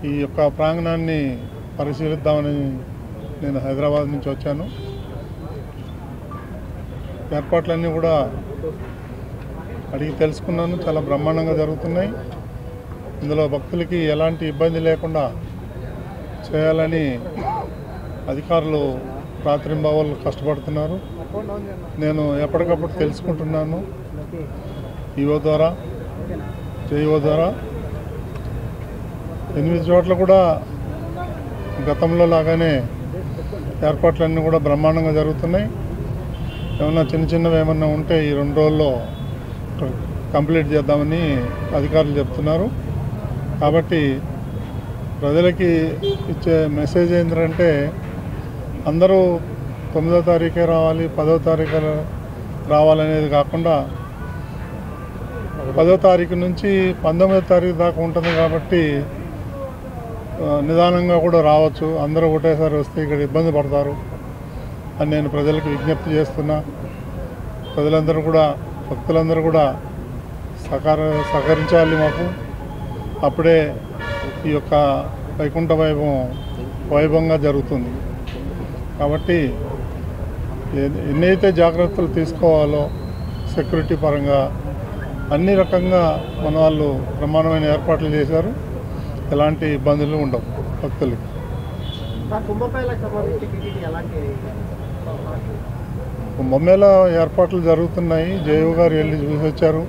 ఈ యొక్క ప్రాంగణాన్ని పరిశీలిద్దామని నేను హైదరాబాద్ నుంచి వచ్చాను. ఏర్పాట్లన్నీ కూడా అడిగి తెలుసుకున్నాను. చాలా బ్రహ్మాండంగా జరుగుతున్నాయి. ఇందులో భక్తులకి ఎలాంటి ఇబ్బంది లేకుండా చేయాలని అధికారులు రాత్రింబవళ్ళు కష్టపడుతున్నారు. నేను ఎప్పటికప్పుడు తెలుసుకుంటున్నాను. ఈఓ ద్వారా, జేఈఓ ద్వారా 8 చోట్ల కూడా గతంలో లాగానే ఏర్పాట్లన్నీ కూడా బ్రహ్మాండంగా జరుగుతున్నాయి. ఏమన్నా చిన్నవి ఏమన్నా ఉంటే ఈ 2 రోజుల్లో కంప్లీట్ చేద్దామని అధికారులు చెప్తున్నారు. కాబట్టి ప్రజలకి ఇచ్చే మెసేజ్ ఏంటంటే అందరూ 9వ తారీఖే రావాలి, 10వ తారీఖు రావాలనేది కాకుండా 10వ తారీఖు నుంచి 19వ తారీఖు దాకా ఉంటుంది. కాబట్టి నిదానంగా కూడా రావచ్చు. అందరూ ఒకటేసారి వస్తే ఇక్కడ ఇబ్బంది పడతారు అని నేను ప్రజలకు విజ్ఞప్తి చేస్తున్నా. ప్రజలందరూ కూడా, భక్తులందరూ కూడా సహకరించాలి మాకు. అప్పుడే ఈ యొక్క వైకుంఠ వైభవంగా జరుగుతుంది. కాబట్టి ఎన్నైతే జాగ్రత్తలు తీసుకోవాలో సెక్యూరిటీ పరంగా అన్ని రకంగా మన వాళ్ళు బ్రహ్మాండమైన ఏర్పాట్లు చేశారు. ఎలాంటి ఇబ్బందులు ఉండవు భక్తులకి. కుంభమేళ ఏర్పాట్లు జరుగుతున్నాయి. జేఈఓ గారు వెళ్ళి చూసి వచ్చారు.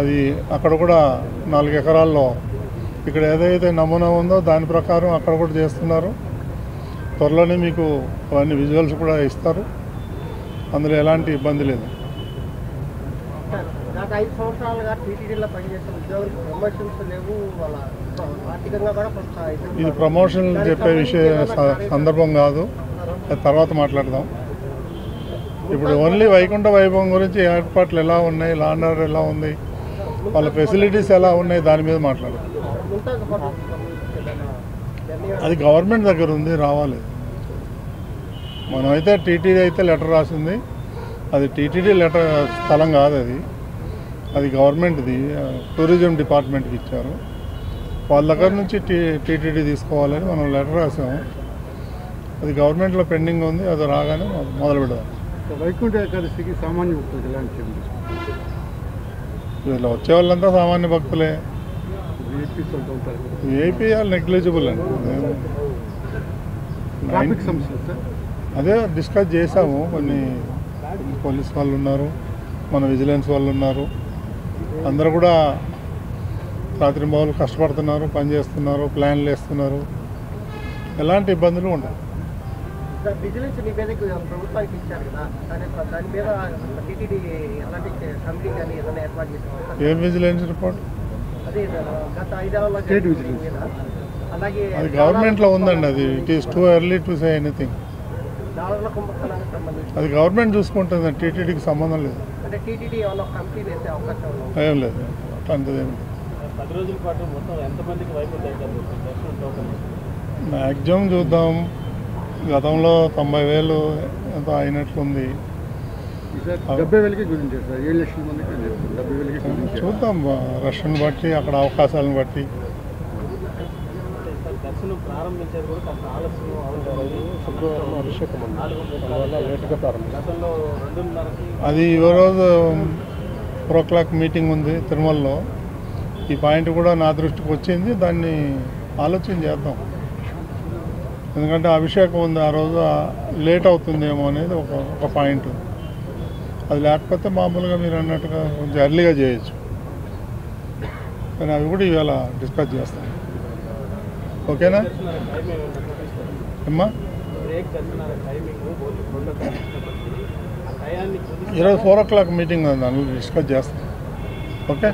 అది అక్కడ కూడా 4 ఎకరాల్లో ఇక్కడ ఏదైతే నమూనా ఉందో దాని ప్రకారం అక్కడ కూడా చేస్తున్నారు. త్వరలోనే మీకు అవన్నీ విజువల్స్ కూడా ఇస్తారు. అందులో ఎలాంటి ఇబ్బంది లేదు. ఇది ప్రమోషన్ చెప్పే సందర్భం కాదు, అది తర్వాత మాట్లాడదాం. ఇప్పుడు ఓన్లీ వైకుంఠ వైభవం గురించి ఏర్పాట్లు ఎలా ఉన్నాయి, లా అండ్ ఆర్డర్ ఎలా ఉంది, వాళ్ళ ఫెసిలిటీస్ ఎలా ఉన్నాయి, దాని మీద మాట్లాడదాం. అది గవర్నమెంట్ దగ్గర ఉంది, రావాలి. మనమైతే టీటీడీ అయితే లెటర్ రాసింది. అది టీటీడీ లెటర్ స్థలం కాదు, అది గవర్నమెంట్ది. టూరిజం డిపార్ట్మెంట్కి ఇచ్చారు. వాళ్ళ దగ్గర నుంచి టీటీడీ తీసుకోవాలని మనం లెటర్ రాసాము. అది గవర్నమెంట్లో పెండింగ్ ఉంది. అది రాగానే మొదలు పెడదాం. వైకుంఠ ఏకాదశికి సామాన్య భక్తులు ఎలాంటి వీళ్ళు వచ్చే వాళ్ళంతా సామాన్య భక్తులే. ఏపీ నెగ్లిజిబుల్ అండి. అదే డిస్కస్ చేసాము. కొన్ని పోలీస్ వాళ్ళు ఉన్నారు, మన విజిలెన్స్ వాళ్ళు ఉన్నారు. అందరూ కూడా రాత్రింబవళ్ళు కష్టపడుతున్నారు, పనిచేస్తున్నారు, ప్లాన్లు వేస్తున్నారు. ఎలాంటి ఇబ్బందులు ఉండవు. ఏం విజిలెన్స్ రిపోర్ట్? అది గవర్నమెంట్లో ఉందండి. అది it is too early to say anything. అది గవర్నమెంట్ చూసుకుంటుంది, టీటీడీకి సంబంధం లేదు. ఏం లేదు, అట్లాంటిది ఏమి. మ్యాక్సిమం చూద్దాం. గతంలో 90,000 ఎంతో అయినట్లుంది. చూద్దాం, రష్ను బట్టి, అక్కడ అవకాశాలను బట్టి. అది ఈరోజు 4 o'clock మీటింగ్ ఉంది తిరుమలలో. ఈ పాయింట్ కూడా నా దృష్టికి వచ్చింది. దాన్ని ఆలోచన చేద్దాం. ఎందుకంటే అభిషేకం ఉంది ఆ రోజు, లేట్ అవుతుందేమో అనేది ఒక పాయింట్. అది లేకపోతే మామూలుగా మీరు అన్నట్టుగా కొంచెం ఎర్లీగా చేయొచ్చు. కానీ అవి కూడా ఇవాళ డిస్కస్ చేస్తాం. ఓకేనా అమ్మా? ఈరోజు 4 o'clock మీటింగ్ ఉంది, దాన్ని డిస్కస్ చేస్తాం. ఓకే.